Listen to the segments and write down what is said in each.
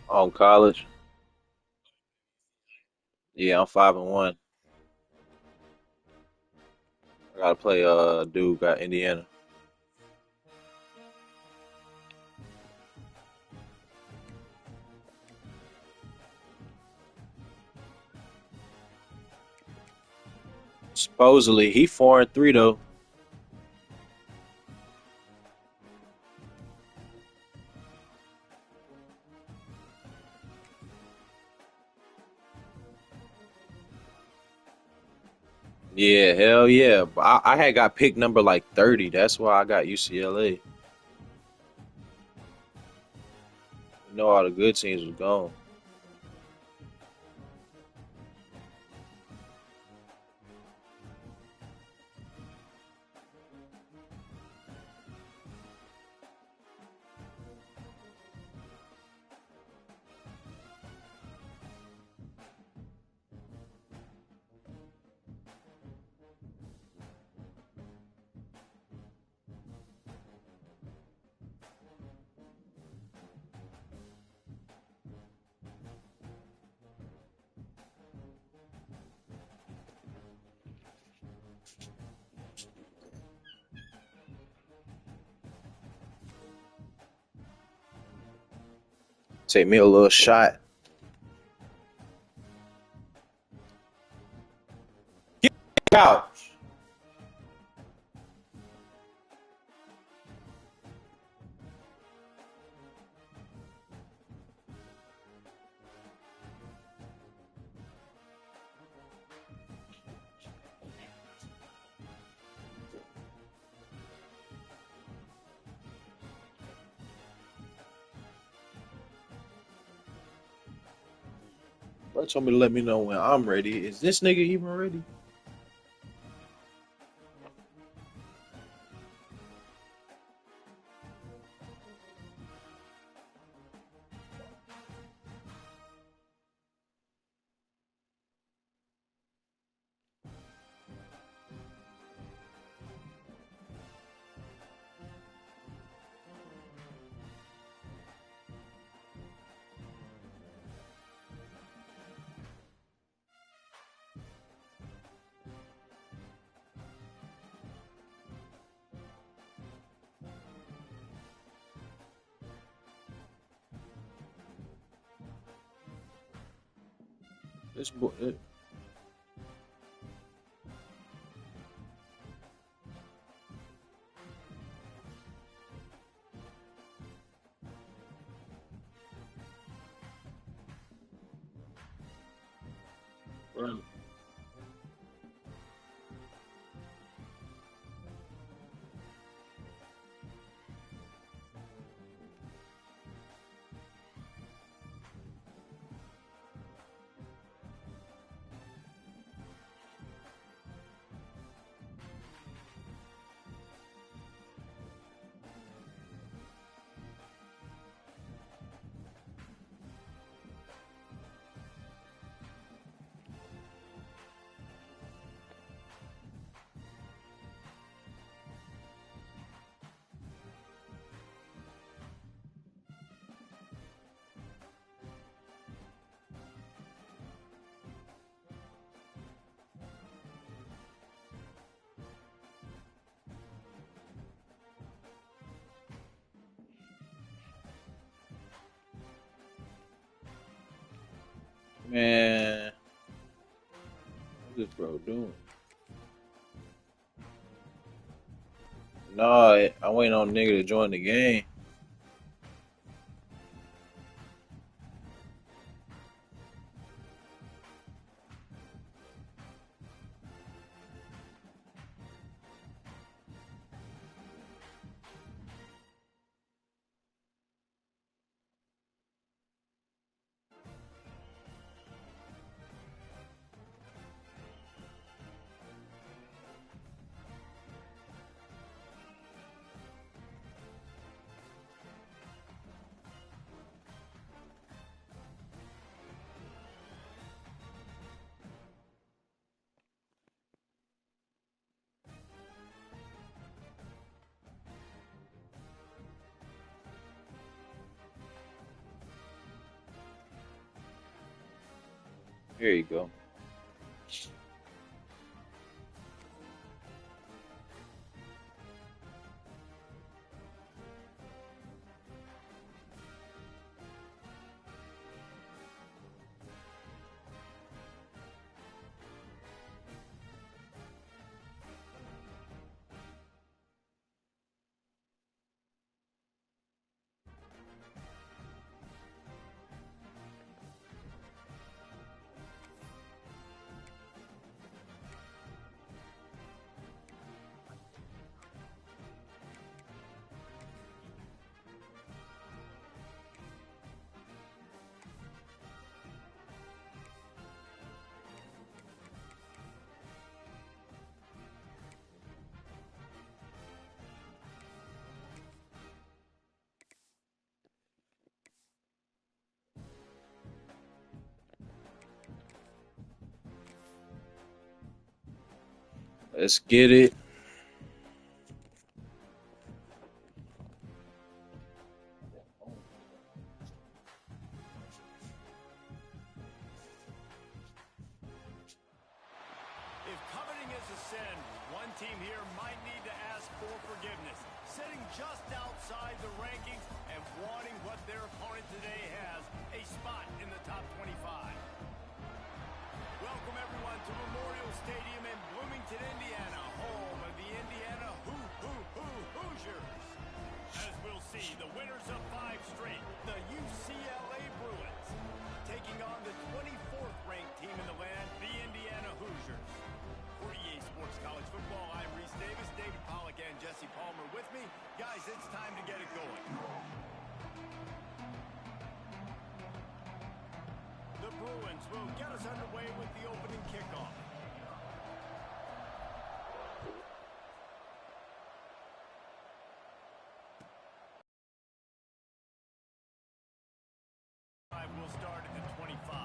On college. Yeah, I'm 5-1. I gotta play Duke got Indiana. Supposedly he 4-3 though. Yeah, hell yeah. But I had got picked number like 30. That's why I got UCLA. You know all the good teams was gone. Take me a little shot. Get out. Bro told me to let me know when I'm ready. Is this nigga even ready? This boy. Bro. Man, what this bro doing? Nah, I waiting on nigga to join the game. Here you go. Let's get it. If coveting is a sin, one team here might need to ask for forgiveness. Sitting just outside the rankings and wanting what their opponent today has, a spot in the top 25. Welcome everyone to Memorial Stadium in Bloomington, Indiana, home of the Indiana Hoosiers. As we'll see, the winners of 5 straight, the UCLA Bruins, taking on the 24th ranked team in the land, the Indiana Hoosiers. For EA Sports College Football, I'm Reese Davis, David Pollack, and Jesse Palmer with me. Guys, it's time to get it going. The Bruins will get us underway with the opening kickoff. Will start at the 25.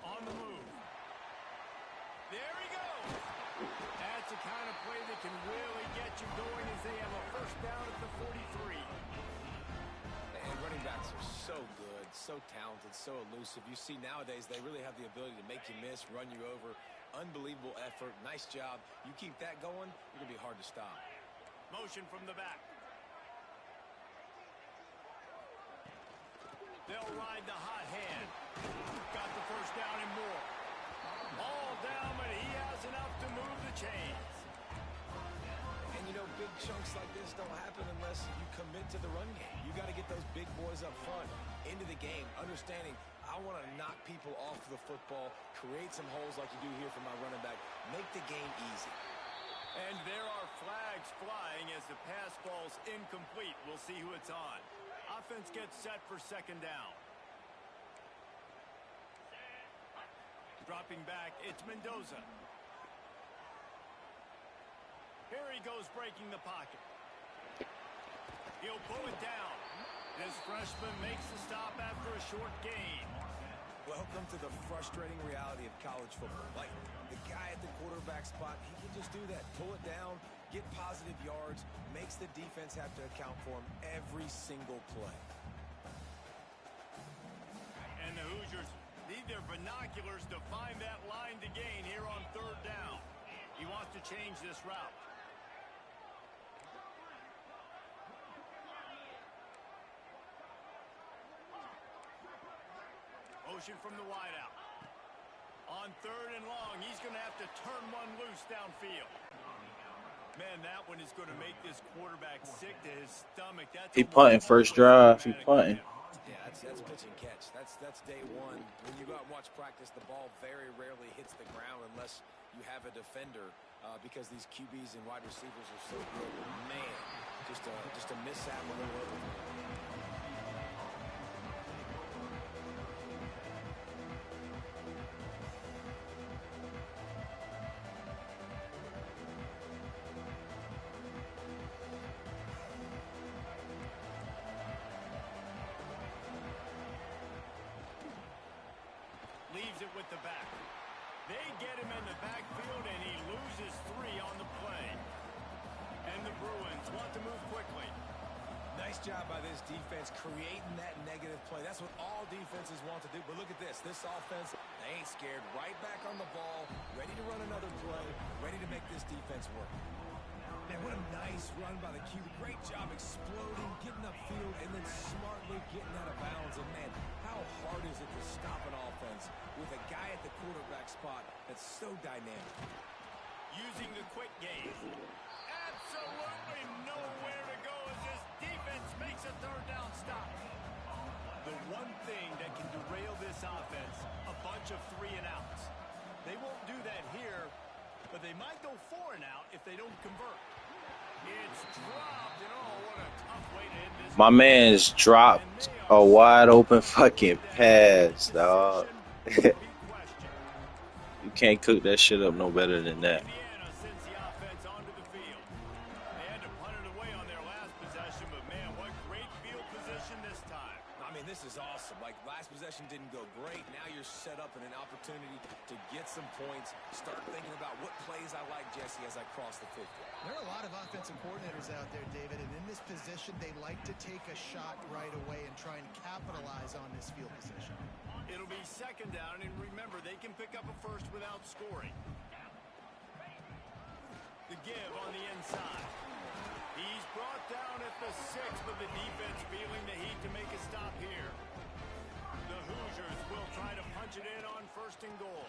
On the move. There he goes. That's the kind of play that can really get you going as they have a first down at the 43. And running backs are so good, so talented, so elusive. You see nowadays they really have the ability to make you miss, run you over. Unbelievable effort. Nice job. You keep that going, you're going to be hard to stop. Motion from the back. They'll ride the hot hand. Got the first down and more. All down, but he has enough to move the chains. And you know, big chunks like this don't happen unless you commit to the run game. You got to get those big boys up front into the game, understanding I want to knock people off the football, create some holes like you do here for my running back, make the game easy. And there are flags flying as the pass falls incomplete. We'll see who it's on. Offense gets set for second down. Dropping back, it's Mendoza. Here he goes breaking the pocket. He'll pull it down. This freshman makes the stop after a short gain. Welcome to the frustrating reality of college football. Like, the guy at the quarterback spot, he can just do that. Pull it down, get positive yards, makes the defense have to account for him every single play. And the Hoosiers need their binoculars to find that line to gain here on third down. He wants to change this route. Motion from the wideout. On third and long, he's going to have to turn one loose downfield. Man, that one is going to make this quarterback sick to his stomach. That's He punting first drive. He punting. Yeah, that's pitch and catch. That's day one. When you go out and watch practice, the ball very rarely hits the ground unless you have a defender because these QBs and wide receivers are so good. Man, just a mishap a little over. it with the back. They get him in the backfield, and he loses 3 on the play. And the Bruins want to move quickly. Nice job by this defense creating that negative play. That's what all defenses want to do. But look at this. This offense, they ain't scared. Right back on the ball, ready to run another play, ready to make this defense work. Man, what a nice run by the QB. Great job exploding, getting upfield, and then smartly getting out of bounds. And, man, how hard is it to stop an offense with a guy at the quarterback spot that's so dynamic? Using the quick game. Absolutely nowhere to go as this defense makes a third down stop. The one thing that can derail this offense, a bunch of 3 and outs. They won't do that here, but they might go 4 and out if they don't convert. It's dropped, and oh, what a tough way to end this. My man's dropped a wide open fucking pass, dog. You can't cook that shit up no better than that. Indiana sends the offense onto the field. They had to punt it away on their last possession, but man, what great field position this time. I mean, this is awesome. Like, last possession didn't go great. Now you're set up in an opportunity to get some points. Start thinking about what plays I like, Jesse, as I cross the 50. There are a lot of offensive coordinators out there, David, and in this position, they like to take a shot right away and try and capitalize on this field position. It'll be second down, and remember, they can pick up a first without scoring. The give on the inside. He's brought down at the 6, but the defense feeling the heat to make a stop here. The Hoosiers will try to punch it in on 1st and goal.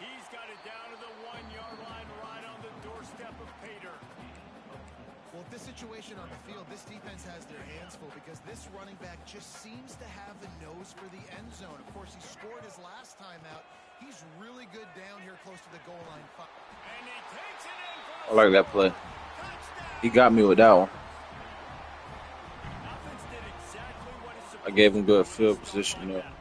He's got it down to the 1-yard line, right on the doorstep of Pater. Well, if this situation on the field, this defense has their hands full because this running back just seems to have the nose for the end zone. Of course, he scored his last time out. He's really good down here close to the goal line. And he takes it in for I like that play. touchdown. He got me with that one. Offense did exactly what it's I gave him good field position there. there.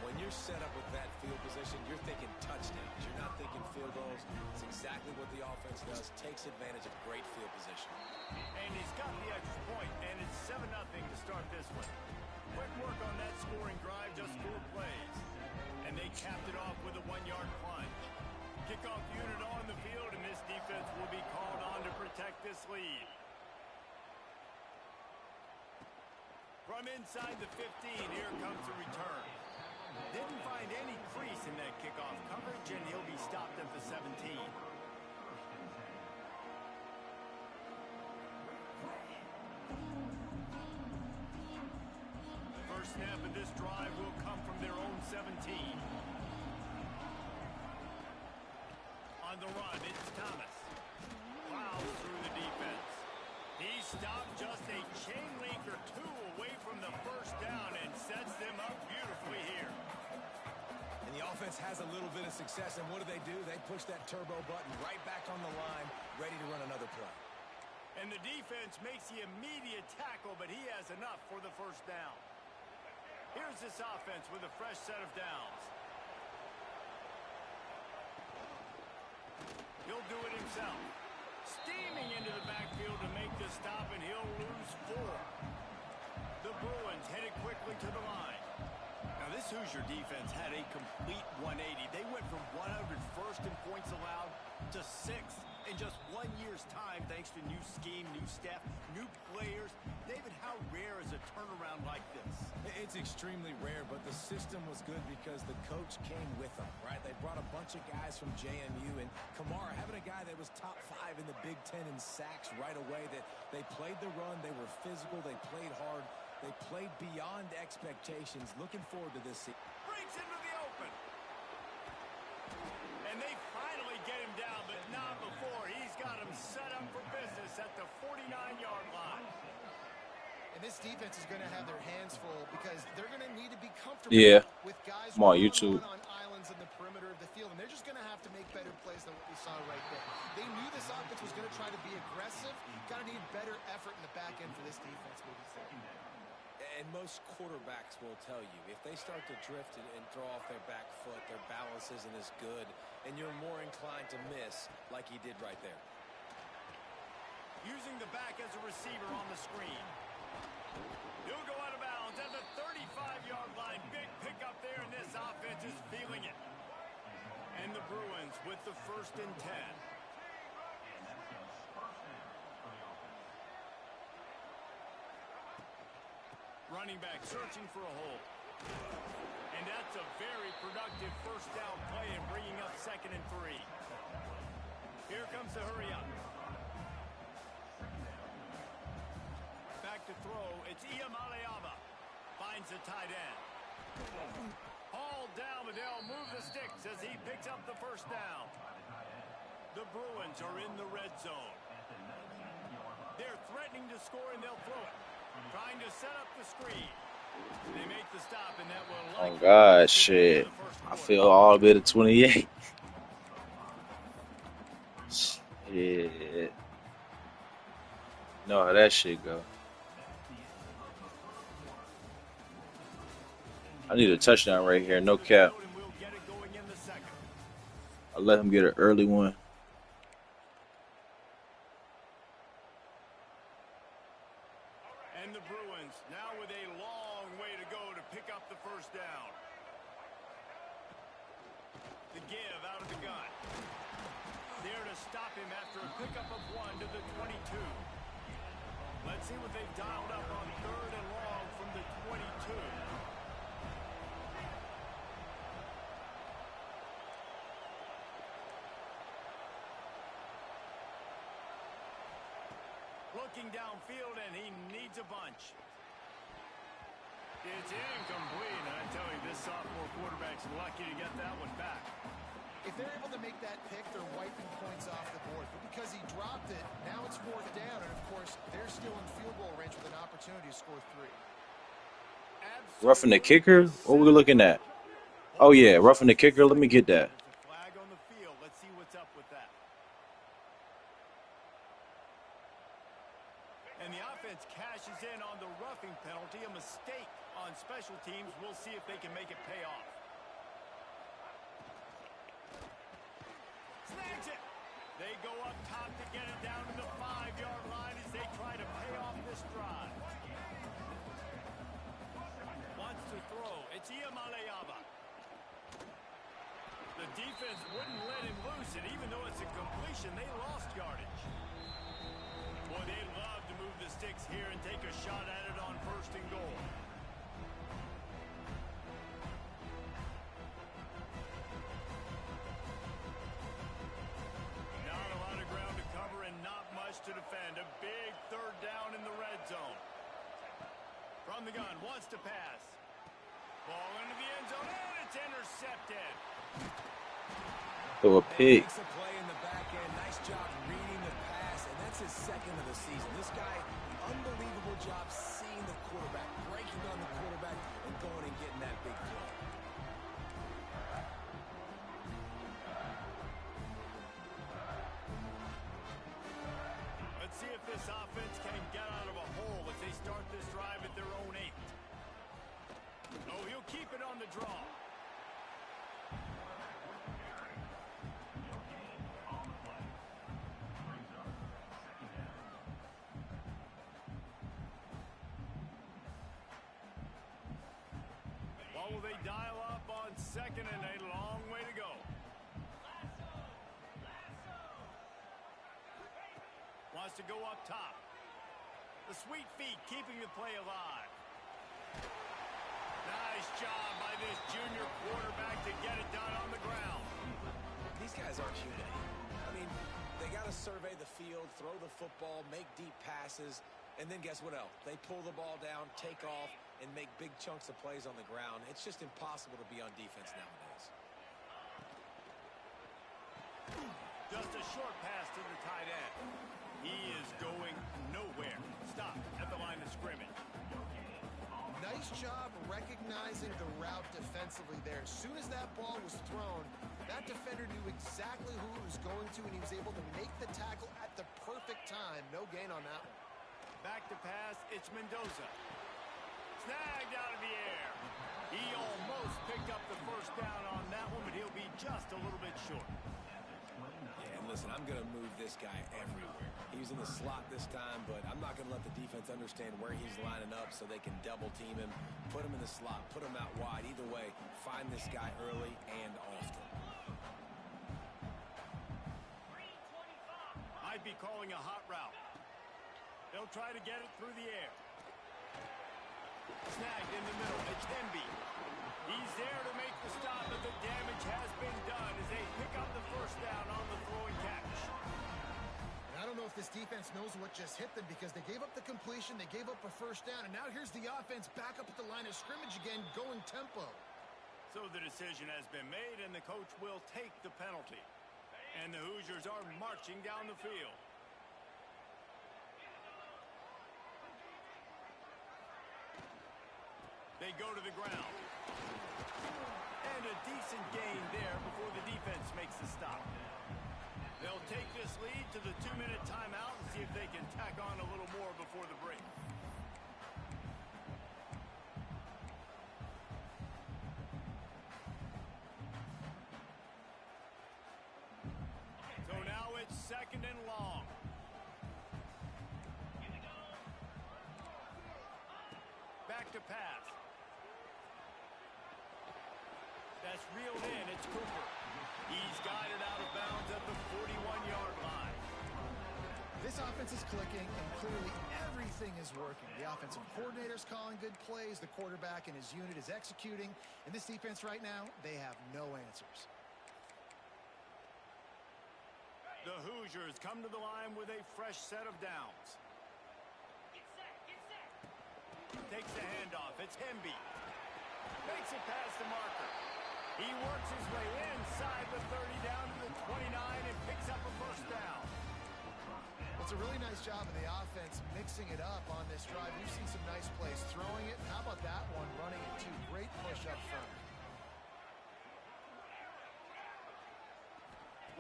When you're set up with that field position, you're thinking touchdowns. You're not thinking field goals. It's exactly what the offense does. Takes advantage of great field position. And he's got the extra point, and it's 7-0 to start this one. Quick work on that scoring drive, just 4 plays. And they capped it off with a 1-yard plunge. Kickoff unit on the field, and this defense will be called on to protect this lead. From inside the 15, here comes the return. Didn't find any crease in that kickoff coverage, and he'll be stopped at the 17. First snap of this drive will come from their own 17. On the run, it's Thomas. Plows through the defense. He stopped just a chain link or 2 away from the first down and sets them up beautifully here. And the offense has a little bit of success, and what do? They push that turbo button right back on the line, ready to run another play. And the defense makes the immediate tackle, but he has enough for the first down. Here's this offense with a fresh set of downs. He'll do it himself. Steaming into the backfield to make the stop, and he'll lose 4. The Bruins headed quickly to the line. Now, this Hoosier defense had a complete 180. They went from 101st in points allowed to 6th in just 1 year's time, thanks to new scheme, new staff, new players. David, how rare is a turnaround like this? It's extremely rare, but the system was good because the coach came with them, right? They brought a bunch of guys from JMU, and Kamara, having a guy that was top 5 in the Big Ten in sacks right away, that they played the run, they were physical, they played hard, they played beyond expectations. Looking forward to this season. Breaks into the open. And they finally get him down, but not before. He's got him set up for business at the 49-yard line. And this defense is going to have their hands full because they're going to need to be comfortable with guys I'm on YouTube. on islands in the perimeter of the field, and they're just going to have to make better plays than what we saw right there. They knew this offense was going to try to be aggressive. Got to need better effort in the back end for this defense moving forward. And most quarterbacks will tell you, if they start to drift and throw off their back foot, their balance isn't as good, and you're more inclined to miss like he did right there. Using the back as a receiver on the screen. He'll go out of bounds at the 35-yard line. Big pickup there in this offense. And the Bruins with the 1st and 10. Running back searching for a hole. And that's a very productive first down play and bringing up 2nd and 3. Here comes the hurry up. Back to throw. It's Iamaleava. Finds the tight end. Hauled down, but they'll move the sticks as he picks up the first down. The Bruins are in the red zone. They're threatening to score, and they'll throw it. Trying to set up the screen. They make the stop, and that will Oh God, shit! I feel all bit of 28. Shit. Know how that shit go. I need a touchdown right here, no cap. I'll let him get an early one. And the Bruins now with a long way to go to pick up the first down. The give out of the gun. There to stop him after a pickup of 1 to the 22. Let's see what they've dialed up on 3rd and long from the 22. Looking downfield, and he needs a bunch. It's incomplete, and I tell you, this sophomore quarterback's lucky to get that one back. If they're able to make that pick, they're wiping points off the board. But because he dropped it, now it's 4th down. And, of course, they're still in field goal range with an opportunity to score 3. Roughing the kicker? What we looking at? Oh, yeah, roughing the kicker. Let me get that. Flag on the field. Let's see what's up with that. And the offense cashes in on the roughing penalty. A mistake on special teams. We'll see if they can make it pay off. Snags it. They go up top to get it down to the 5-yard line as they try to pay off this drive. Wants to throw. It's Iamaleava. The defense wouldn't let him loose it, even though it's a completion. They lost yardage. Boy, they'd love to move the sticks here and take a shot at it on 1st and goal. Not a lot of ground to cover and not much to defend. A big 3rd down in the red zone. From the gun, wants to pass. Ball into the end zone, and it's intercepted. Throw a pick. Makes a play in the back end. Nice job reading the pass, and that's his 2nd of the season. This guy, unbelievable job seeing the quarterback, breaking on the quarterback, and going and getting that big play. Let's see if this offense can get out of a hole as they start this drive at their own 8. Oh, he'll keep it on the draw. What will they dial up on 2nd and a long way to go? Wants to go up top. The sweet feet keeping the play alive. Nice job by this junior quarterback to get it done on the ground. These guys aren't human. I mean, they got to survey the field, throw the football, make deep passes, and then guess what else? They pull the ball down, take off, and make big chunks of plays on the ground. It's just impossible to be on defense nowadays. Just a short pass to the tight end. He is going nowhere. Stop at the line of scrimmage. Nice job recognizing the route defensively there. As soon as that ball was thrown, that defender knew exactly who it was going to, and he was able to make the tackle at the perfect time. No gain on that one. Back to pass, it's Mendoza. Snagged out of the air. He almost picked up the first down on that one, but he'll be just a little bit short. Yeah, and listen, I'm going to move this guy everywhere. He was in the slot this time, but I'm not going to let the defense understand where he's lining up so they can double team him, put him in the slot, put him out wide. Either way, find this guy early and often. might be calling a hot route. They'll try to get it through the air. Snagged in the middle. It's Hemby. He's there to make the stop, but the damage has been done as they pick up the first down on the throw and catch. And I don't know if this defense knows what just hit them because they gave up the completion, they gave up a first down, and now here's the offense back up at the line of scrimmage again, going tempo. So the decision has been made, and the coach will take the penalty. And the Hoosiers are marching down the field. They go to the ground. And a decent gain there before the defense makes the stop. They'll take this lead to the 2-minute timeout and see if they can tack on a little more before the break. So now it's 2nd and long. Back to pass. That's reeled in. It's Cooper. He's got it out of bounds at the 41-yard line. This offense is clicking, and clearly everything is working. The offensive coordinator's calling good plays. The quarterback and his unit is executing. And this defense right now, they have no answers. The Hoosiers come to the line with a fresh set of downs. Takes the handoff. It's Hemby. Makes it past the marker. He works his way inside the 30 down to the 29 and picks up a first down. It's a really nice job of the offense mixing it up on this drive. We've seen some nice plays throwing it. How about that one running it too? Great push up front.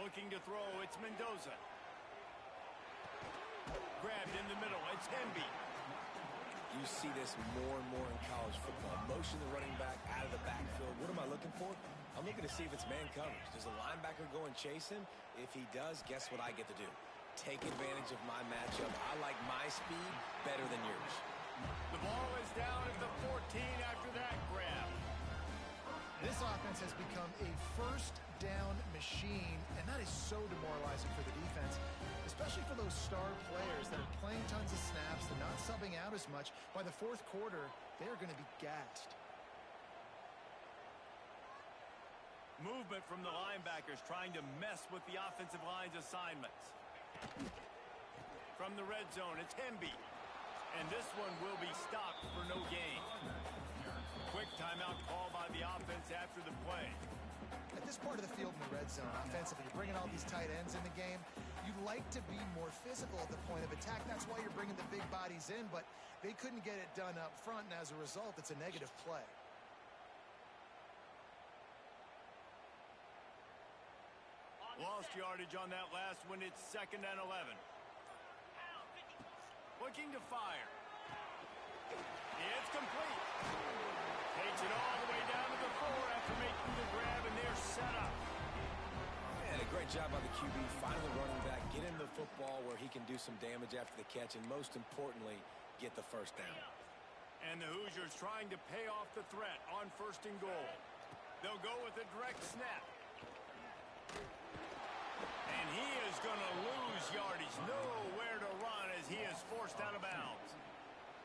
Looking to throw, it's Mendoza. Grabbed in the middle, it's Hemby. You see this more and more in college football. Motion the running back out of the backfield. What am I looking for? I'm looking to see if it's man coverage. Does the linebacker go and chase him? If he does, guess what I get to do? Take advantage of my matchup. I like my speed better than yours. The ball is down at the 14 after that grab. This offense has become a first down machine, and that is so demoralizing for the defense, especially for those star players that are playing tons of snaps. They're not subbing out as much. By the fourth quarter, they're going to be gassed. Movement from the linebackers trying to mess with the offensive line's assignments. From the red zone, it's Hemby. And this one will be stopped for no gain. Quick timeout call by the offense after the play. At this part of the field in the red zone, offensively, you're bringing all these tight ends in the game. You'd like to be more physical at the point of attack. That's why you're bringing the big bodies in, but they couldn't get it done up front, and as a result, it's a negative play. Lost yardage on that last one. It's 2nd and 11. Looking to fire. It's complete. Takes it all the way down to the 4 after making the grab, and they're set up. And a great job by the QB, finding the running back, get him the football where he can do some damage after the catch, and most importantly, get the first down. And the Hoosiers trying to pay off the threat on 1st and goal. They'll go with a direct snap. And he is going to lose yardage. Nowhere to run as he is forced out of bounds.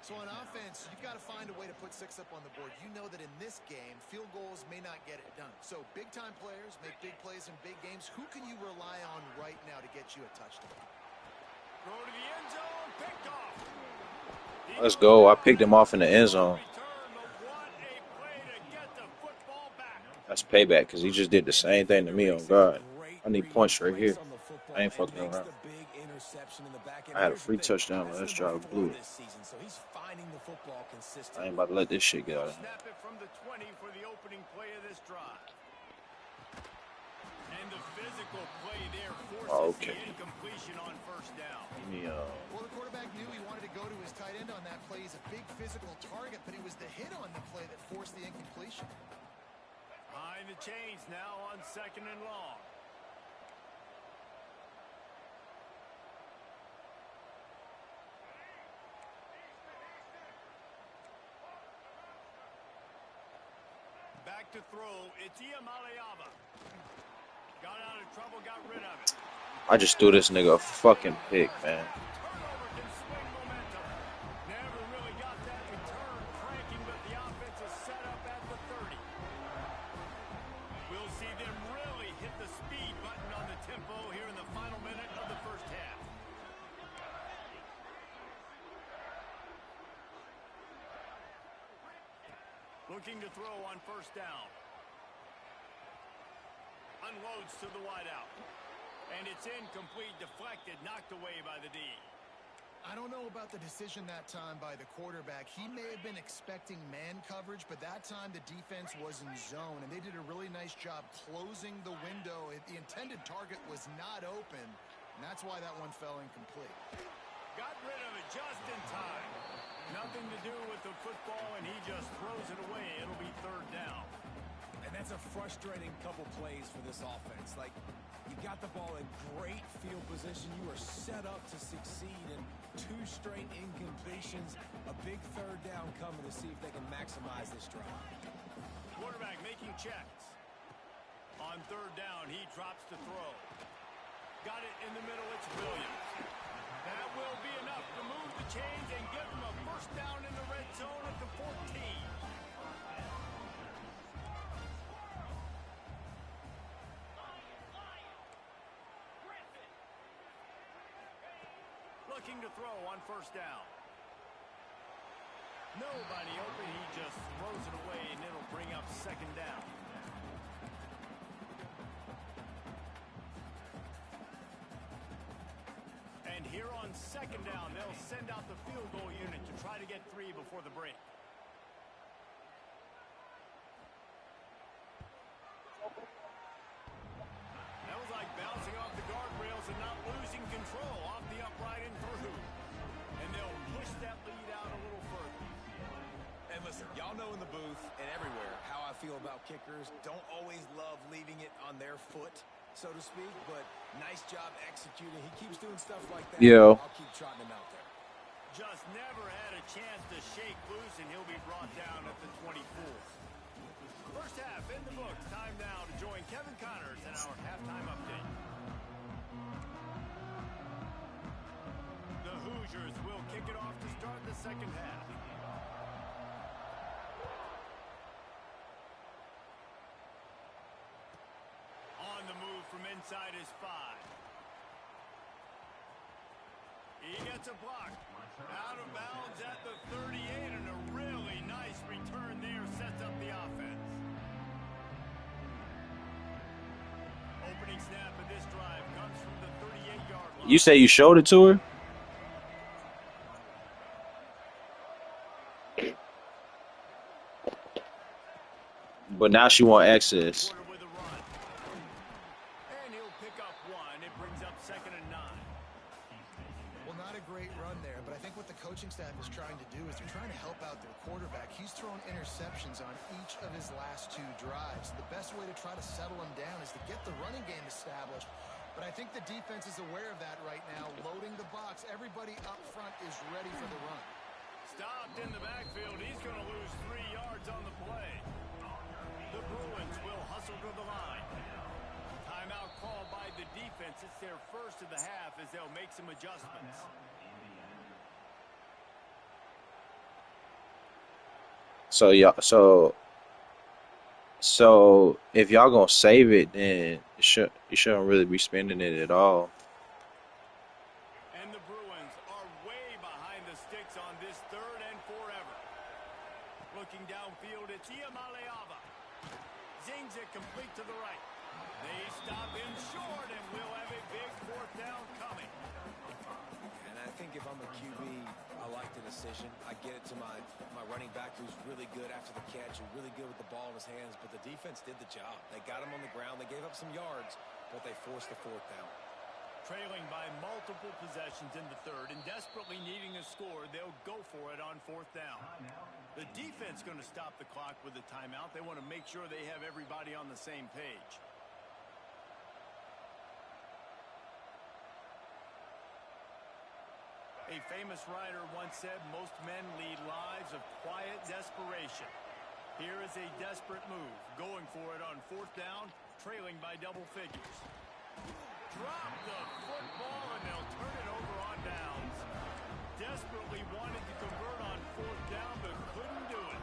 So on offense, you've got to find a way to put 6 up on the board. You know that in this game, field goals may not get it done. So big-time players make big plays in big games. Who can you rely on right now to get you a touchdown? Throw to the end zone, picked off. Let's go. I picked him off in the end zone. That's payback because he just did the same thing to me. Oh, God. I need points right here. I ain't fucking around. I had a free touchdown last drive. Blew it. I ain't about to let this shit get out of here. Snap it from the 20 for the opening play of this drive. And the physical play there forces the incompletion on 1st down. Well, the quarterback knew he wanted to go to his tight end on that play. He's a big physical target, but it was the hit on the play that forced the incompletion. Behind the chains now on 2nd and long. Back to throw, it's Iamaleava. Got out of trouble, got rid of it. I just threw this nigga a fucking pick, man. Turnover can swing momentum. Never really got that return cranking, but the offense is set up at the 30. We'll see them really hit the speed button on the tempo here in the final minute of the first half. Looking to throw on first down. Unloads to the wideout. And it's incomplete, deflected, knocked away by the D. I don't know about the decision that time by the quarterback. He may have been expecting man coverage, but that time the defense was in zone, and they did a really nice job closing the window. The intended target was not open, and that's why that one fell incomplete. Got rid of it just in time. Nothing to do with the football, and he just throws it away. It'll be third down. And that's a frustrating couple plays for this offense. Like, you got the ball in great field position. You are set up to succeed, and 2 straight incompletions. A big third down coming to see if they can maximize this drive. Quarterback making checks. On third down, he drops to throw. Got it in the middle. It's Williams. That will be enough to move the chains and give them a first down in the red zone at the 14. Looking to throw on first down. Nobody open. He just throws it away, and it'll bring up second down. And here on second down, they'll send out the field goal unit to try to get 3 before the break. That was like bouncing off the guardrails and not losing control off the upright and through. And they'll push that lead out a little further. And listen, y'all know in the booth and everywhere how I feel about kickers. Don't always love leaving it on their foot, so to speak, but nice job executing. He keeps doing stuff like that. Yo. I'll keep trotting him out there. Just never had a chance to shake loose, and he'll be brought down at the 24. First half in the books. Time now to join Kevin Connors in our halftime update. The Hoosiers will kick it off to start the second half. On the move from inside his 5. He gets a block. Out of bounds at the 38, and a really nice return there sets up the offense. Opening snap of this drive comes from the 38-yard line. You say you showed it to her? But now she want access. With a run. And he'll pick up 1. It brings up second and 9. Well, not a great run there, but I think what the coaching staff is trying to do is they're trying to help out their quarterback. He's thrown interceptions on each of his last 2 drives. The best way to try to settle him down is to get the running game established. But I think the defense is aware of that right now, loading the box. Everybody up front is ready for the run. Stopped in the backfield. He's going to lose 3 yards on the play. The Bruins will hustle to the line. Timeout called by the defense. It's their first of the half as they'll make some adjustments. So y'all, so if y'all gonna save it, then you shouldn't really be spending it at all. And the Bruins are way behind the sticks on this third and forever. Looking downfield, it's Iamaleava. Zings it complete to the right. They stop him short, and we'll have a big 4th down coming. And I think if I'm a QB, I like the decision. I get it to my running back who's really good after the catch and really good with the ball in his hands, but the defense did the job. They got him on the ground. They gave up some yards, but they forced the 4th down. Trailing by multiple possessions in the third and desperately needing a score, they'll go for it on 4th down. The defense going to stop the clock with a timeout. They want to make sure they have everybody on the same page. A famous writer once said, most men lead lives of quiet desperation. Here is a desperate move, going for it on 4th down, trailing by double figures. drop the football, and they'll turn it over on downs. Desperately wanted to convert on 4th down, but couldn't do it.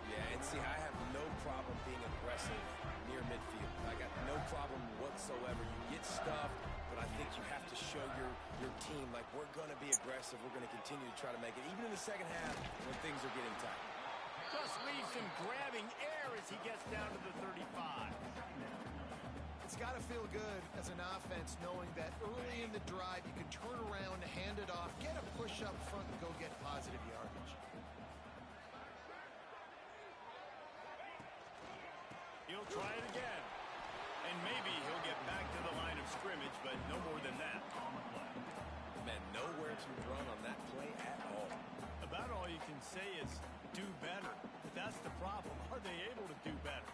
Yeah, and see, I have no problem being aggressive near midfield. I got no problem whatsoever. You get stuffed, but I think you have to show your team, like, we're going to be aggressive. We're going to continue to try to make it, even in the second half when things are getting tight. Just leaves him grabbing air as he gets down to the 35. It's got to feel good as an offense knowing that early in the drive you can turn around, hand it off, get a push up front, and go get positive yardage. He'll try it again. And maybe he'll get back to the line of scrimmage, but no more than that. Man, nowhere to run on that play at all. About all you can say is do better. But that's the problem. Are they able to do better?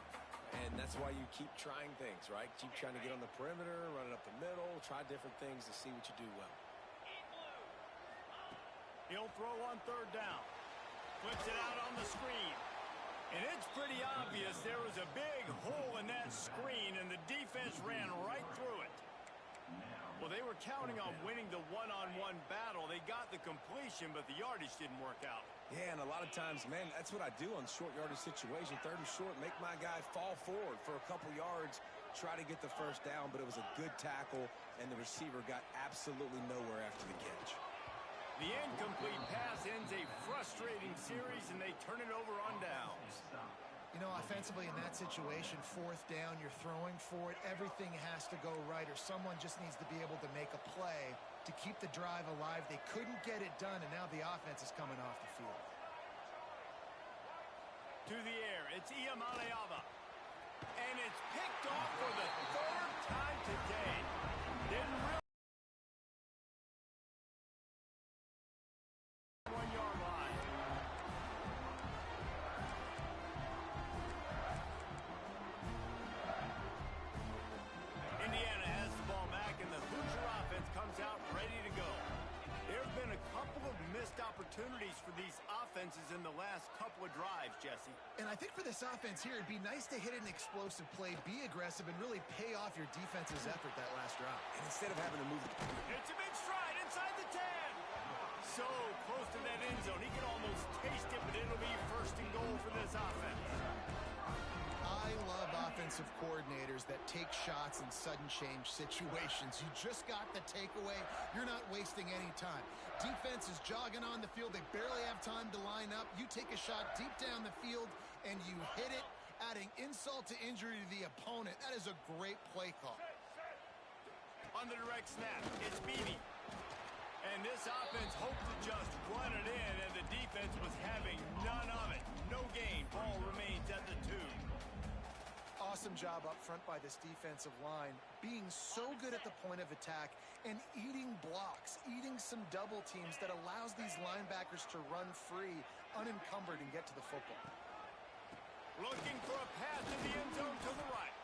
And that's why you keep trying things, right? Keep trying to get on the perimeter, run it up the middle, try different things to see what you do well. He'll throw on 3rd down. Flips it out on the screen. And it's pretty obvious there was a big hole in that screen, and the defense ran right through it. Well, they were counting on winning the one-on-one battle. They got the completion, but the yardage didn't work out. Yeah, and a lot of times, man, that's what I do on short yardage situation. 3rd and short, make my guy fall forward for a couple yards, try to get the 1st down, but it was a good tackle, and the receiver got absolutely nowhere after the catch. The incomplete pass ends a frustrating series, and they turn it over on downs. You know, offensively in that situation, 4th down, you're throwing for it, everything has to go right, or someone just needs to be able to make a play to keep the drive alive. They couldn't get it done, and now the offense is coming off the field. To the air, it's Iamaleava. And it's picked off for the 3rd time today. Didn't really 1-yard line. Indiana has the ball back, and the Hoosier offense comes out ready to go. There have been a couple of missed opportunities for these offenses in the last couple of drives, Jesse. And I think for this offense here, it'd be nice to hit an explosive play, be aggressive, and really pay off your defense's effort that last drive. And instead of having to move It's a big stride inside the 10. So close to that end zone. He can almost taste it, but it'll be 1st and goal for this offense. I love offensive coordinators that take shots in sudden change situations. You just got the takeaway. You're not wasting any time. Defense is jogging on the field. They barely have time to line up. You take a shot deep down the field, and you hit it, adding insult to injury to the opponent. That is a great play call. On the direct snap, it's Beebe. And this offense hoped to just run it in, and the defense was having none of it. No gain. Ball remains at the 2. Awesome job up front by this defensive line, being so good at the point of attack and eating blocks, eating some double teams that allows these linebackers to run free, unencumbered, and get to the football. Looking for a pass to the end zone to the right.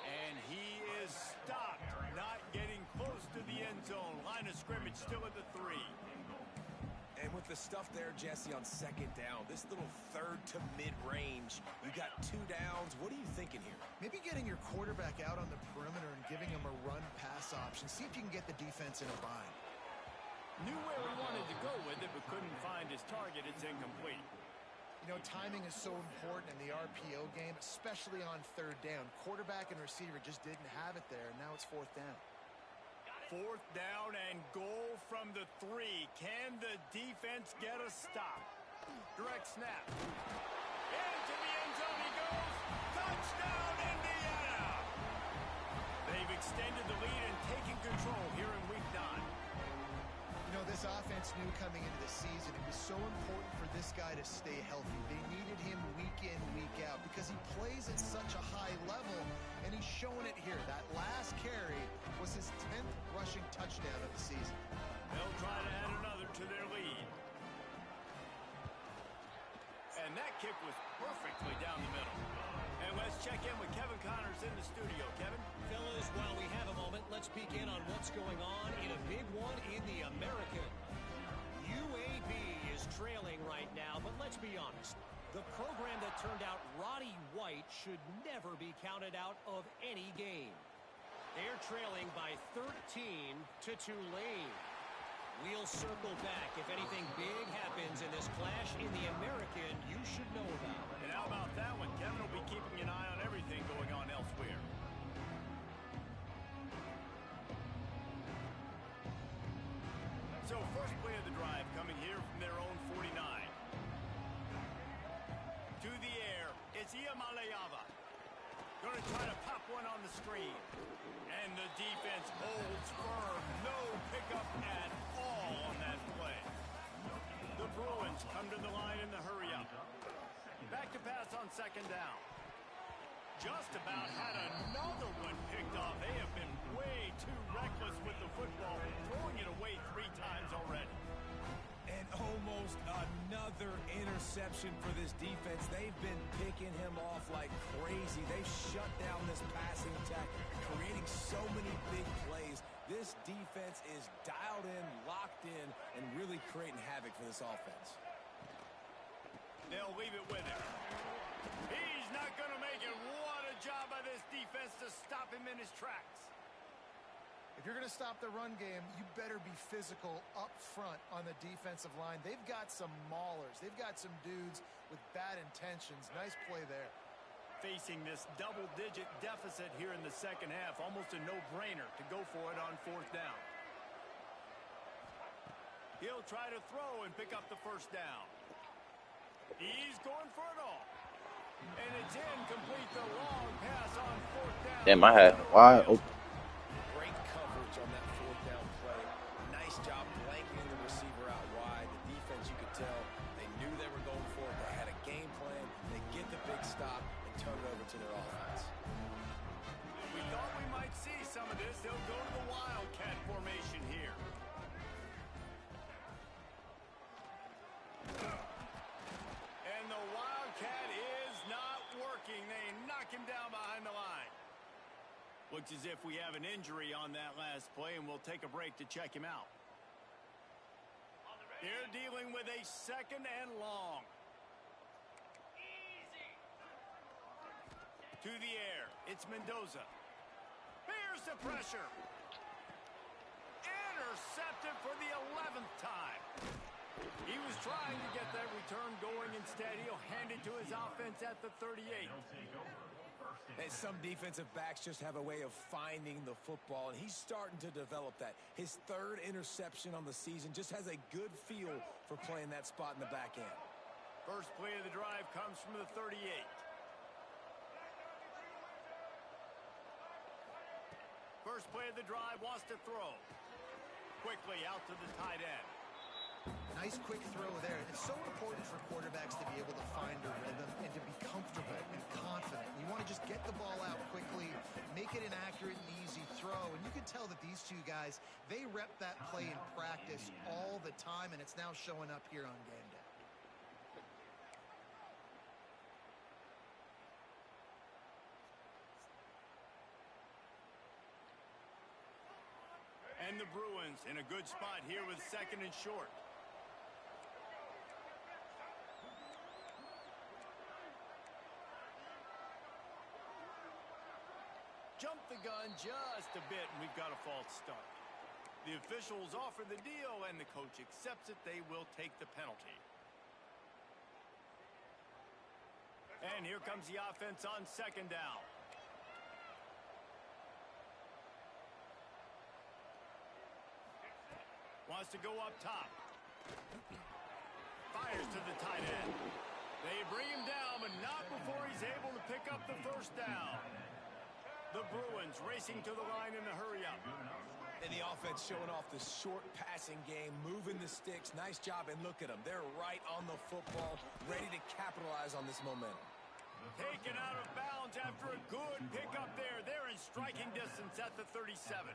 And he is stopped, not getting close to the end zone. Line of scrimmage still at the 3. And with the stuff there, Jesse, on 2nd down, this little 3rd to mid-range, you got 2 downs. What are you thinking here? Maybe getting your quarterback out on the perimeter and giving him a run-pass option. See if you can get the defense in a bind. Knew where he wanted to go with it, but couldn't find his target. It's incomplete. You know, timing is so important in the RPO game, especially on 3rd down. Quarterback and receiver just didn't have it there, and now it's 4th down. 4th down and goal from the 3. Can the defense get a stop? Direct snap. Into the end zone he goes. Touchdown, Indiana! They've extended the lead and taken control here in week 9. You know, this offense knew coming into the season it was so important for this guy to stay healthy. They needed him week in, week out because he plays at such a high level, and he's showing it here. That last carry was his 10th rushing touchdown of the season. They'll try to add another to their lead. And that kick was perfectly down the middle. And let's check in with Kevin Connors in the studio. Kevin? Fellas, while we have a moment, let's peek in on what's going on in a big one in the American. UAB is trailing right now, but let's be honest. The program that turned out Roddy White should never be counted out of any game. They're trailing by 13 to Tulane. We'll circle back. If anything big happens in this clash in the American, you should know about. And how about that one? Kevin will be keeping an eye on everything going on elsewhere. So first play of the drive coming here from their own 49. To the air, it's Iamaleava. Going to try to pop one on the screen. And the defense holds firm. No pickup at all on that play. The Bruins come to the line in the hurry-up. Back to pass on second down. Just about had another one picked off. They have been way too reckless with the football, throwing it away 3 times already. And almost another interception for this defense. They've been picking him off like crazy. They've shut down this passing attack, creating so many big plays. This defense is dialed in, locked in, and really creating havoc for this offense. They'll leave it with him. He's not going to make it. What a job by this defense to stop him in his tracks. If you're going to stop the run game, you better be physical up front on the defensive line. They've got some maulers. They've got some dudes with bad intentions. Nice play there. Facing this double-digit deficit here in the second half, almost a no-brainer to go for it on 4th down. He'll try to throw and pick up the first down. He's going for it all. And it's incomplete, the long pass on 4th down. Damn, I had wide open. Great coverage on that 4th down play. Nice job blanketing the receiver out wide. The defense, you could tell, they knew they were going for it. They had a game plan. They get the big stop and turn it over to their offense. We thought we might see some of this. They'll go to the Wildcat formation here. And the Wildcat is not working. They knock him down behind the line. Looks as if we have an injury on that last play, and we'll take a break to check him out. They're dealing with a 2nd and long. To the air, it's Mendoza. Here's the pressure. Intercepted for the 11th time. He was trying to get that return going. Instead, he'll hand it to his offense at the 38. And some defensive backs just have a way of finding the football, and he's starting to develop that. His 3rd interception on the season, just has a good feel for playing that spot in the back end. First play of the drive comes from the 38. First play of the drive, wants to throw. Quickly out to the tight end. Nice quick throw there. It's so important for quarterbacks to be able to find a rhythm and to be comfortable and confident. You want to just get the ball out quickly, make it an accurate and easy throw. And you can tell that these two guys, they rep that play in practice all the time, and it's now showing up here on game day. And the Bruins in a good spot here with 2nd and short. Jump the gun just a bit, and we've got a false start. The officials offer the deal, and the coach accepts it. They will take the penalty. And here comes the offense on 2nd down. Wants to go up top. Fires to the tight end. They bring him down, but not before he's able to pick up the first down. The Bruins racing to the line in a hurry-up. And the offense showing off the short passing game, moving the sticks. Nice job, and look at them. They're right on the football, ready to capitalize on this momentum. Taken out of bounds after a good pickup there. They're in striking distance at the 37.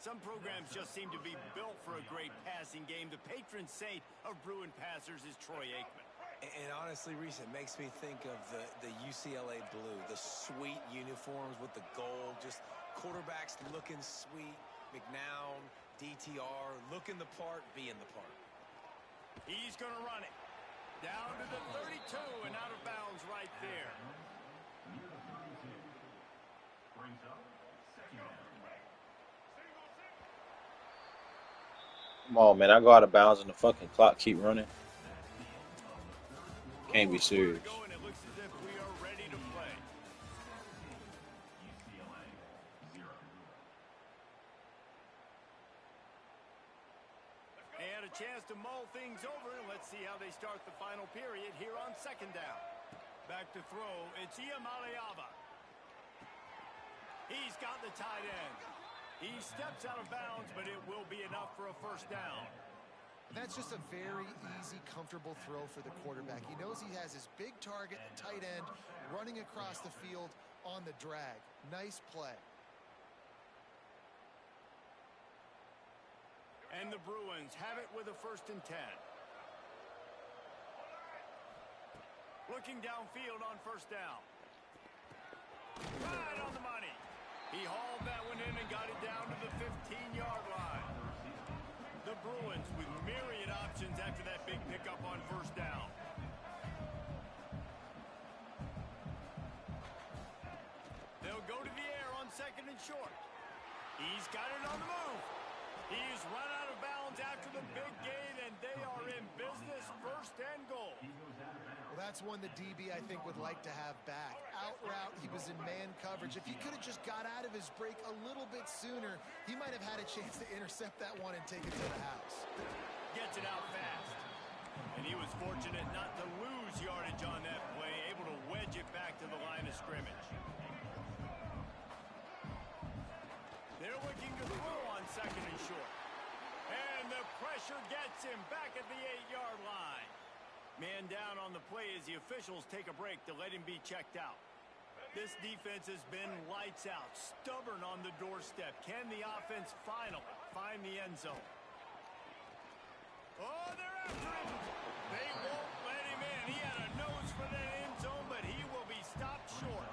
Some programs just seem to be built for a great passing game. The patron saint of Bruin passers is Troy Aikman. And honestly, Reese, it makes me think of the UCLA blue, the sweet uniforms with the gold, just quarterbacks looking sweet, McNown, DTR, looking the part, being the part. He's going to run it. Down to the 32 and out of bounds right there. Come on, man. I go out of bounds and the fucking clock keep running. Can't be serious. And it looks as if we are ready to play. They had a chance to mull things over. Let's see how they start the final period here on second down. Back to throw. It's Iamaleava. He's got the tight end. He steps out of bounds, but it will be enough for a first down. That's just a very easy, comfortable throw for the quarterback. He knows he has his big target, the tight end, running across the field on the drag. Nice play. And the Bruins have it with a 1st and 10. Looking downfield on 1st down. Right on the money. He hauled that one in and got it down to the 15-yard line. The Bruins with myriad options after that big pickup on 1st down. They'll go to the air on 2nd and short. He's got it on the move. He's run out of bounds after the big gain, and they are in business. 1st and goal. Well, that's one the DB, I think, would like to have back. Out route, he was in man coverage. If he could have just got out of his break a little bit sooner, he might have had a chance to intercept that one and take it to the house. Gets it out fast. And he was fortunate not to lose yardage on that play, able to wedge it back to the line of scrimmage. They're looking to throw on 2nd and short. And the pressure gets him back at the 8-yard line. Man down on the play as the officials take a break to let him be checked out. This defense has been lights out, stubborn on the doorstep. Can the offense finally find the end zone? Oh, they're after him. They won't let him in. He had a nose for that end zone, but he will be stopped short.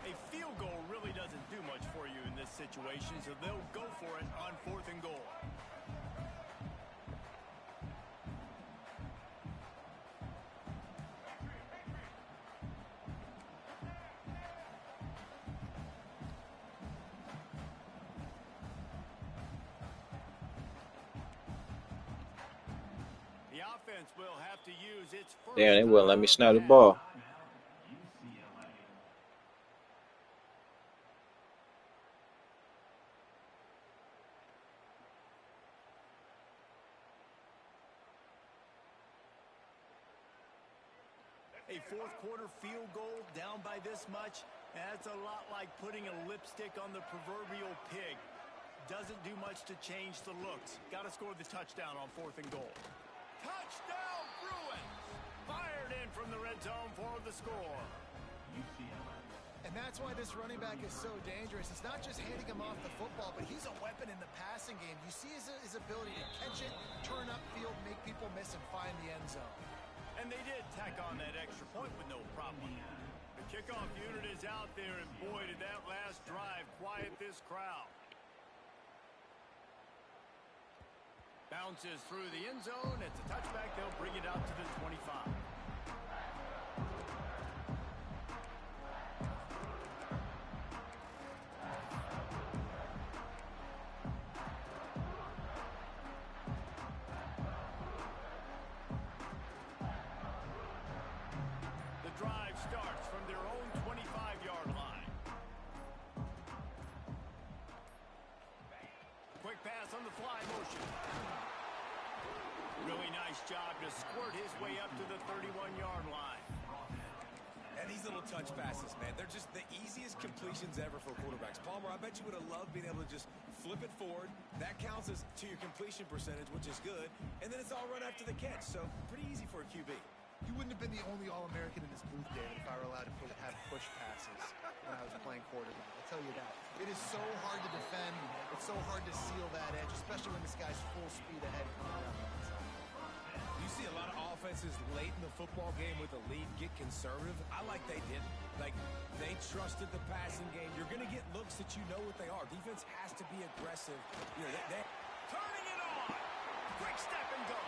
A field goal really doesn't do much for you in this situation, so they'll go for it on 4th and goal. Will have to use its first. Damn, they wouldn't let me snap the ball. A 4th quarter field goal down by this much. That's a lot like putting a lipstick on the proverbial pig. Doesn't do much to change the looks. Got to score the touchdown on 4th and goal. Touchdown, Bruins! Fired in from the red zone for the score. And that's why this running back is so dangerous. It's not just handing him off the football, but he's a weapon in the passing game. You see his ability to catch it, turn upfield, make people miss, and find the end zone. And they did tack on that extra point with no problem. The kickoff unit is out there, and boy, did that last drive quiet this crowd. Bounces through the end zone. It's a touchback. They'll bring it out to the 25. The drive starts from their own 25-yard line. Quick pass on the fly motion. Really nice job to squirt his way up to the 31-yard line. And these little touch passes, man, they're just the easiest completions ever for quarterbacks. Palmer, I bet you would have loved being able to just flip it forward. That counts as to your completion percentage, which is good. And then it's all run after the catch, so pretty easy for a QB. You wouldn't have been the only All-American in this booth, David, if I were allowed to have push passes when I was playing quarterback. I'll tell you that. It is so hard to defend. It's so hard to seal that edge, especially when this guy's full speed ahead coming around the outside. You see a lot of offenses late in the football game with a lead get conservative. I like they didn't. Like, they trusted the passing game. You're going to get looks that you know what they are. Defense has to be aggressive. You know, Turning it on. Quick step and go.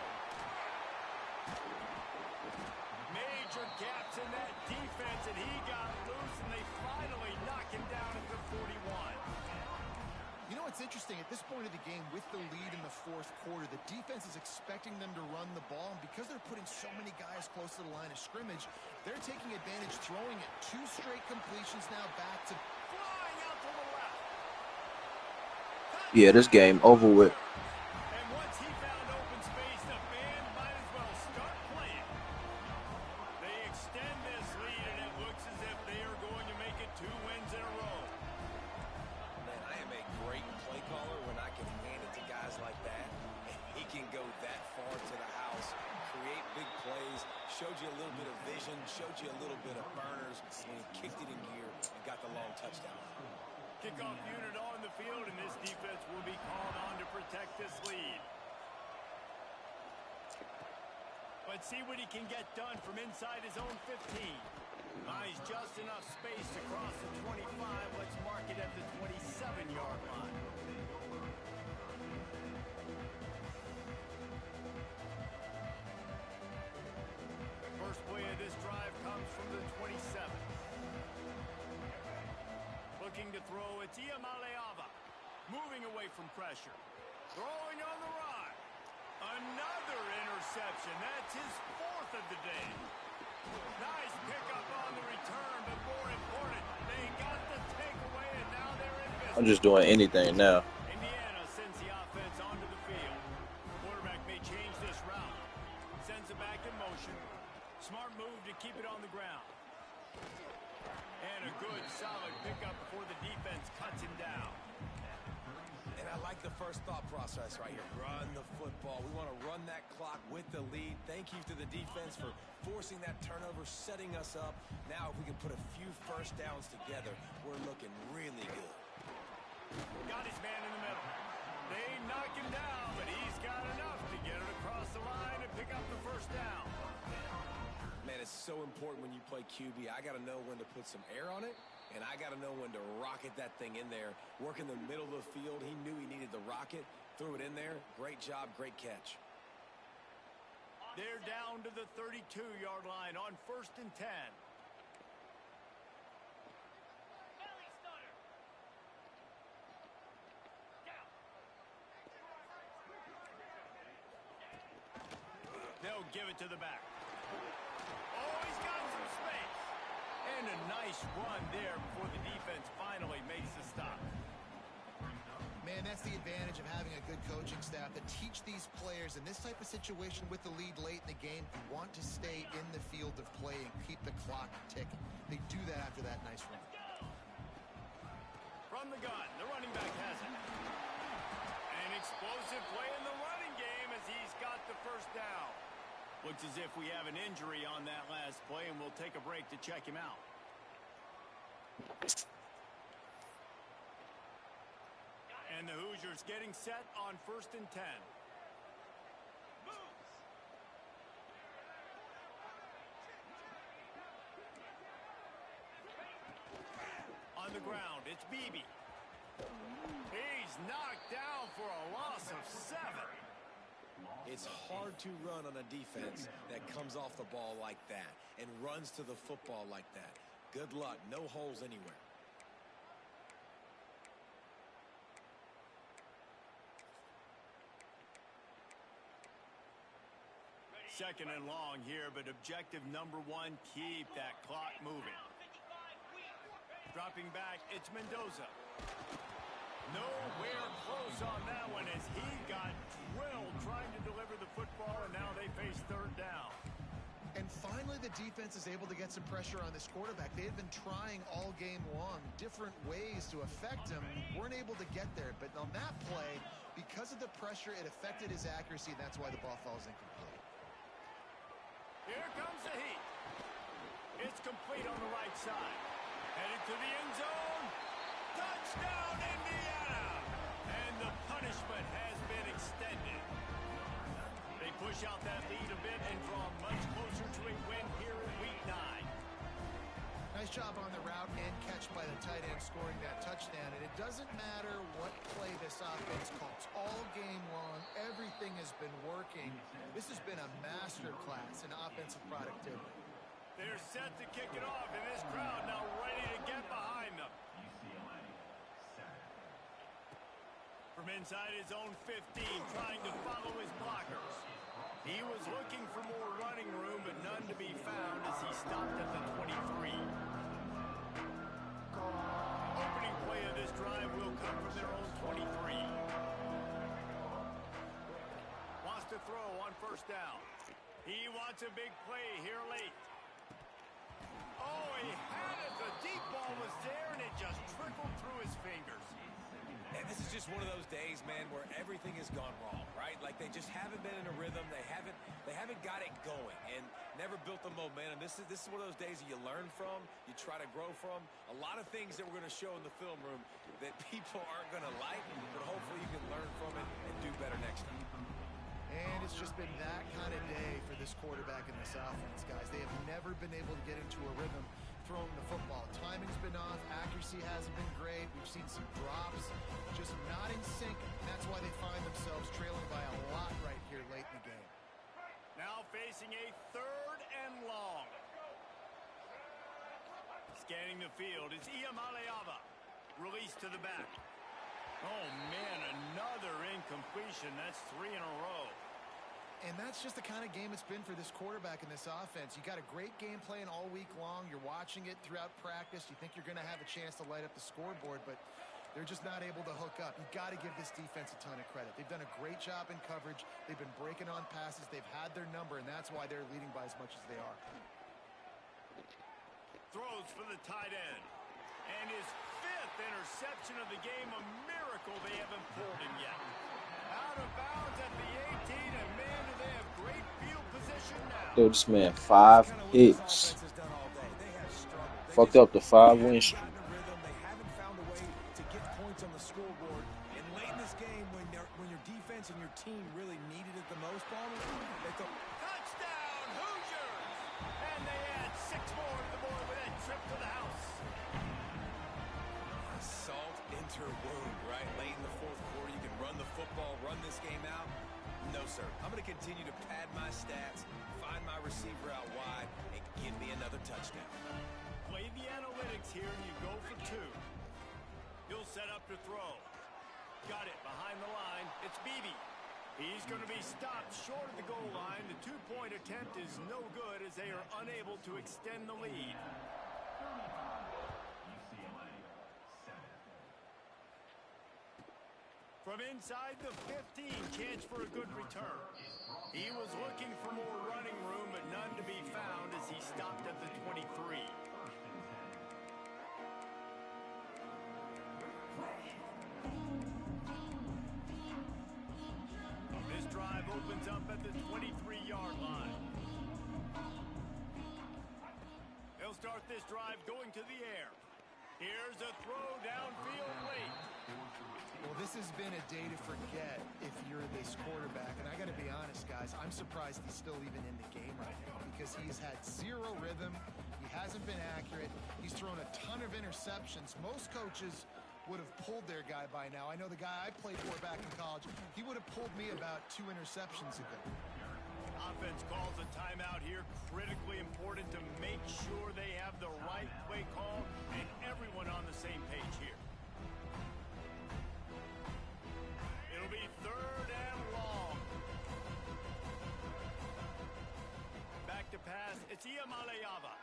Major gaps in that defense, and he got loose, and they finally knock him down at the 41. You know, it's interesting. At this point of the game, with the lead in the fourth quarter, the defense is expecting them to run the ball. And because they're putting so many guys close to the line of scrimmage, they're taking advantage, throwing it. 2 straight completions now back to... Flying out to the left. Yeah, this game over with. And once he found open space, the band might as well start playing. They extend this lead, and it looks as if they are going to make it 2 wins in a row. Man, I am a great play caller when I can hand it to guys like that. And he can go that far to the house, create big plays, showed you a little bit of vision, showed you a little bit of burners when he kicked it in gear and got the long touchdown. Kickoff unit on the field, and this defense will be called on to protect this lead. Let's see what he can get done from inside his own 15. Buys just enough space to cross the 25. Let's mark it at the 27-yard line. First play of this drive comes from the 27. Looking to throw, it's Iamaleava. Moving away from pressure. Throwing on the run. Another interception. That's his 4th of the day. Nice pickup on the return, but more important, they got the takeaway, and now they're in business. I'm just doing anything now. Indiana sends the offense onto the field. Quarterback may change this route. Sends it back in motion. Smart move to keep it on the ground. And a good, solid pickup before the defense cuts him down. And I like the first thought process right here. Run the football. We want to run that clock with the lead. Thank you to the defense for forcing that turnover, setting us up. Now if we can put a few first downs together, we're looking really good. Got his man in the middle. They knock him down, but he's got enough to get it across the line and pick up the first down. Man, it's so important when you play QB. I got to know when to put some air on it, and I got to know when to rocket that thing in there. Work in the middle of the field. He knew he needed the rocket. Threw it in there. Great job, great catch. They're down to the 32-yard line on 1st and 10. They'll give it to the back. Oh, he's got some space. And a nice run there before the defense finally makes the stop. Man, that's the advantage of having a good coaching staff that teach these players in this type of situation with the lead late in the game. You want to stay in the field of play and keep the clock ticking. They do that after that nice run. From the gun, the running back has it. An explosive play in the running game as he's got the first down. Looks as if we have an injury on that last play, and we'll take a break to check him out. And the Hoosiers getting set on 1st and 10. On the ground, it's Beebe. He's knocked down for a loss of 7. It's hard to run on a defense that comes off the ball like that and runs to the football like that. Good luck. No holes anywhere. Second and long here, but objective number 1, keep that clock moving. Dropping back, it's Mendoza. Nowhere close on that one as he got drilled trying to deliver the football, and now they face 3rd down. And finally, the defense is able to get some pressure on this quarterback. They had been trying all game long different ways to affect him. Weren't able to get there, but on that play, because of the pressure, it affected his accuracy, and that's why the ball falls incomplete. Here comes the heat. It's complete on the right side. Headed to the end zone. Touchdown, Indiana! And the punishment has been extended. They push out that lead a bit and draw much closer to a win here in Week 9. Nice job on the route and catch by the tight end scoring that touchdown. And it doesn't matter what play this offense calls. All game long, everything has been working. This has been a masterclass in offensive productivity. They're set to kick it off, and this crowd now ready to get behind them. From inside his own 15, trying to follow his blockers. He was looking for more running room, but none to be found as he stopped at the 23. Opening play of this drive will come from their own 23. Wants to throw on first down. He wants a big play here late. Oh, he had it. The deep ball was there, and it just trickled through his fingers. And this is just one of those days, man, where everything has gone wrong, right? Like they just haven't been in a rhythm. They haven't got it going and never built the momentum. This is one of those days that you learn from, you try to grow from. A lot of things that we're going to show in the film room that people aren't going to like, but hopefully you can learn from it and do better next time. And it's just been that kind of day for this quarterback and this offense, guys. They have never been able to get into a rhythm throwing the football. Timing's been off. Accuracy hasn't been great. We've seen some drops, just not in sync. That's why they find themselves trailing by a lot right here late in the game. Now facing a 3rd and long. Scanning the field is Iamaleava. Release to the back. Oh, man, another incompletion. That's 3 in a row. And that's just the kind of game it's been for this quarterback and this offense. You got a great game plan all week long. You're watching it throughout practice. You think you're going to have a chance to light up the scoreboard, but they're just not able to hook up. You got to give this defense a ton of credit. They've done a great job in coverage. They've been breaking on passes. They've had their number, and that's why they're leading by as much as they are. Throws for the tight end. And his 5th interception of the game. A miracle they haven't pulled him yet. Out of bounds at the 18, and man, do they have great field position now. Dude, this man 5 hits. Fucked up the 5-win streak. They haven't found a way to get points on the scoreboard. And late in this game, when your defense and your team really needed it the most, they thought, Touchdown, Hoosiers! And they add 6 more to the board with that trip to the house. salt into her wound, right? Late in the 4th quarter, you can run the football, run this game out. No, sir. I'm going to continue to pad my stats, find my receiver out wide, and give me another touchdown. Play the analytics here, and you go for 2. He'll set up to throw. Got it behind the line. It's Beebe. He's going to be stopped short of the goal line. The 2-point attempt is no good as they are unable to extend the lead. From inside the 15, chance for a good return. He was looking for more running room, but none to be found as he stopped at the 23. This drive opens up at the 23-yard line. They'll start this drive going to the air. Here's a throw downfield late. Well, this has been a day to forget if you're this quarterback. And I got to be honest, guys, I'm surprised he's still even in the game right now because he's had 0 rhythm. He hasn't been accurate. He's thrown a ton of interceptions. Most coaches would have pulled their guy by now. I know the guy I played for back in college, he would have pulled me about 2 interceptions ago. Offense calls a timeout here. Critically important to make sure they have the right play call and everyone on the same page here. It'll be 3rd and long. Back to pass. It's Iamaleava.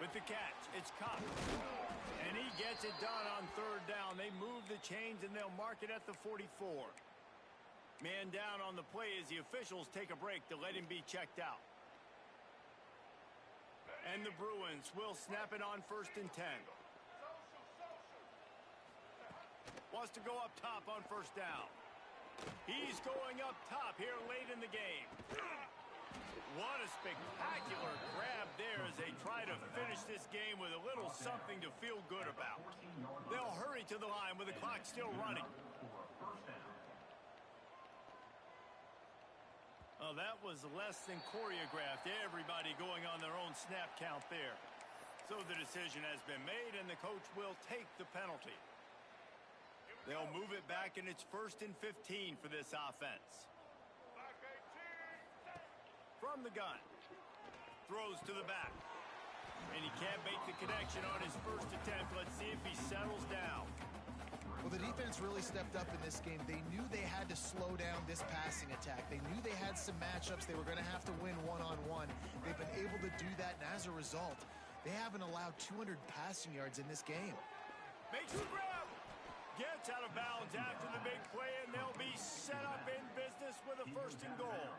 With the catch, it's Kopp. And he gets it done on 3rd down. They move the chains, and they'll mark it at the 44. Man down on the play as the officials take a break to let him be checked out. And the Bruins will snap it on 1st and 10. Wants to go up top on 1st down. He's going up top here late in the game. What a spectacular grab there as they try to finish this game with a little something to feel good about. They'll hurry to the line with the clock still running. Oh, that was less than choreographed. Everybody going on their own snap count there. So the decision has been made, and the coach will take the penalty. They'll move it back, and it's 1st and 15 for this offense. From the gun. Throws to the back. And he can't make the connection on his first attempt. Let's see if he settles down. Well, the defense really stepped up in this game. They knew they had to slow down this passing attack. They knew they had some matchups they were going to have to win one-on-one. They've been able to do that, and as a result, they haven't allowed 200 passing yards in this game. Makes the grab. Gets out of bounds after the big play, and they'll be set up in business with a 1st and goal.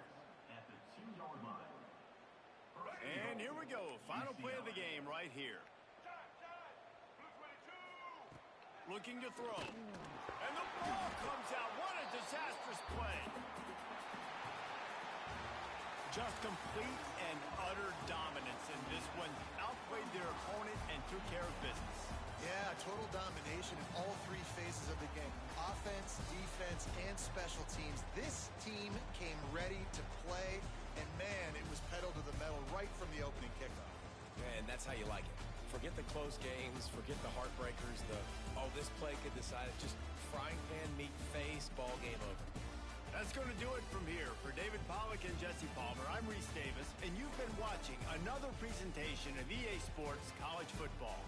And here we go. Final play of the game right here. Looking to throw. And the ball comes out. What a disastrous play. Just complete and utter dominance in this one. Outplayed their opponent and took care of business. Yeah, total domination in all 3 phases of the game. Offense, defense, and special teams. This team came ready to play, and man, it was pedal to the metal right from the opening kickoff. And that's how you like it. Forget the close games, forget the heartbreakers, this play could decide it. Just frying pan meet face, ball game over. That's going to do it from here. For David Pollack and Jesse Palmer, I'm Reese Davis, and you've been watching another presentation of EA Sports College Football.